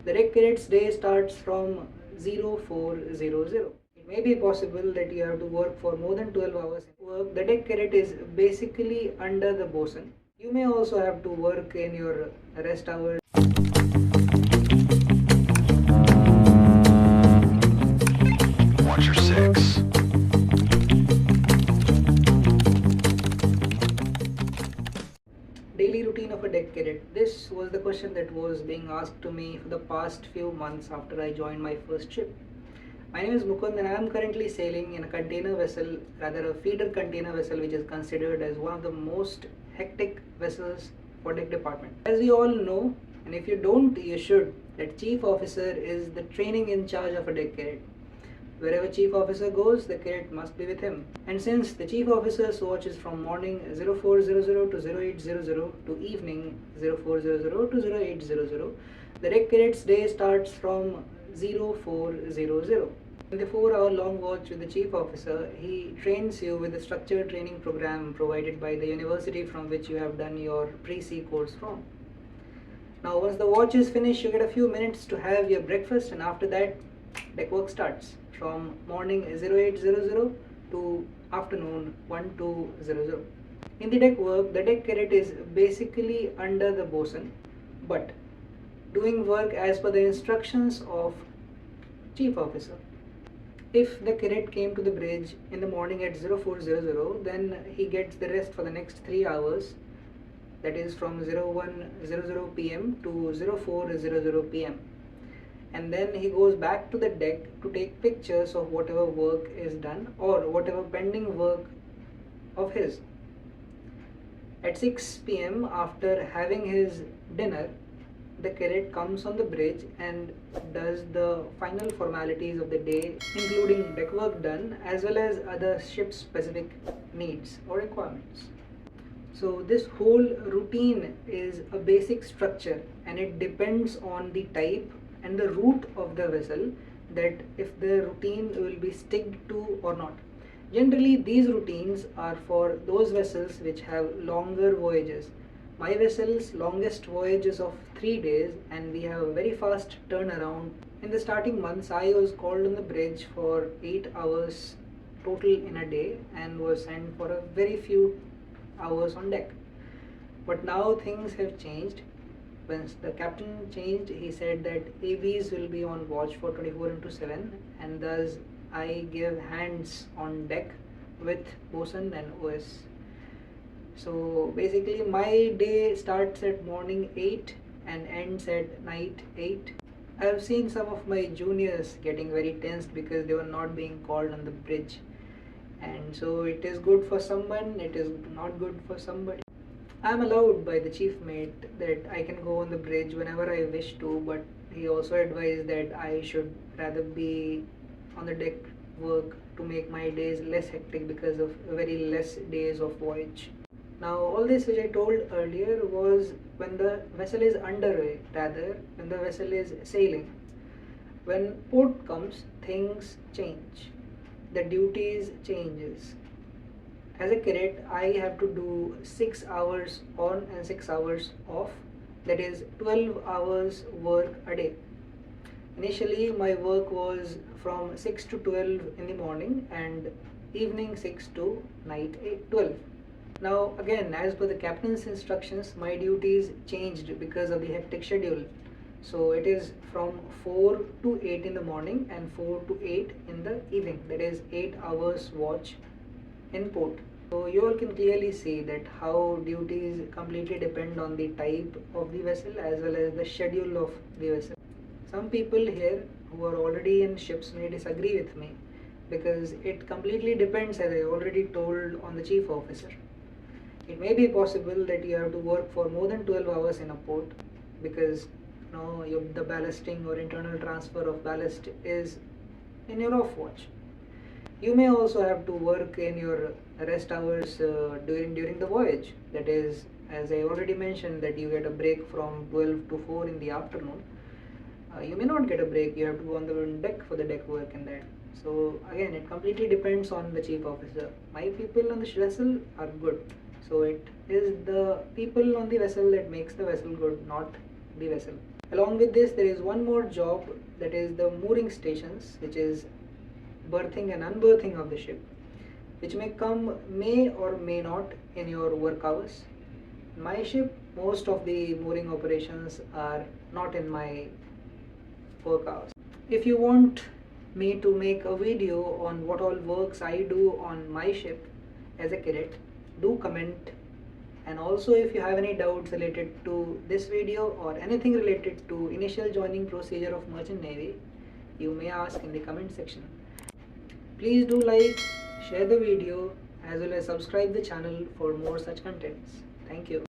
The deck cadet's day starts from 0400. It may be possible that you have to work for more than 12 hours. The deck cadet is basically under the bosun. You may also have to work in your rest hours. Watcher 6. Daily routine of a deck cadet. This was the question that was being asked to me for the past few months after I joined my first ship. My name is Mukund and I am currently sailing in a container vessel, rather a feeder container vessel, which is considered as one of the most hectic vessels for deck department. As we all know, and if you don't, you should, that chief officer is the training in charge of a deck cadet. Wherever chief officer goes, the cadet must be with him. And since the chief officer's watch is from morning 0400 to 0800 to evening 0400 to 0800, the deck cadet's day starts from 0400. In the 4-hour long watch with the chief officer, he trains you with the structured training program provided by the university from which you have done your pre-C course from. Now once the watch is finished, you get a few minutes to have your breakfast, and after that deck work starts from morning 0800 to afternoon 1200. In the deck work, the deck cadet is basically under the bosun, but doing work as per the instructions of chief officer. If the cadet came to the bridge in the morning at 0400, then he gets the rest for the next 3 hours, that is from 0100 pm to 0400 pm. And then he goes back to the deck to take pictures of whatever work is done or whatever pending work of his. At 6 pm, after having his dinner, the cadet comes on the bridge and does the final formalities of the day, including deck work done as well as other ship specific needs or requirements. So this whole routine is a basic structure, and it depends on the type and the route of the vessel that if the routine will be sticked to or not. Generally, these routines are for those vessels which have longer voyages. My vessel's longest voyage is of 3 days, and we have a very fast turnaround. In the starting months, I was called on the bridge for 8 hours total in a day and was sent for a very few hours on deck. But now things have changed. When the captain changed, he said that ABs will be on watch for 24/7, and thus I give hands on deck with bosun and OS. So basically my day starts at morning 8 and ends at night 8. I have seen some of my juniors getting very tensed because they were not being called on the bridge, and so it is good for someone, it is not good for somebody. I am allowed by the chief mate that I can go on the bridge whenever I wish to, but he also advised that I should rather be on the deck work to make my days less hectic because of very less days of voyage. Now all this which I told earlier was when the vessel is underway, rather when the vessel is sailing. When port comes, things change. The duties changes. As a cadet, I have to do 6 hours on and 6 hours off, that is 12 hours work a day. Initially my work was from 6 to 12 in the morning and evening 6 to night 12. Now again, as per the captain's instructions, my duties changed because of the hectic schedule. So it is from 4 to 8 in the morning and 4 to 8 in the evening, that is 8 hours watch in port. So you all can clearly see that how duties completely depend on the type of the vessel as well as the schedule of the vessel. Some people here who are already in ships may disagree with me because it completely depends, as I already told, on the chief officer. It may be possible that you have to work for more than 12 hours in a port because the ballasting or internal transfer of ballast is in your off watch. You may also have to work in your rest hours during the voyage. That is, as I already mentioned, that you get a break from 12 to 4 in the afternoon. You may not get a break, you have to go on the deck for the deck work and that. So again, it completely depends on the chief officer. My people on the vessel are good. So it is the people on the vessel that makes the vessel good, not the vessel. Along with this, there is one more job, that is the mooring stations, which is berthing and unberthing of the ship, which may or may not in your work hours. In my ship, most of the mooring operations are not in my work hours. If you want me to make a video on what all works I do on my ship as a cadet, do comment. And also, if you have any doubts related to this video or anything related to initial joining procedure of Merchant Navy, you may ask in the comment section. Please do like, share the video, as well as subscribe the channel for more such contents. Thank you.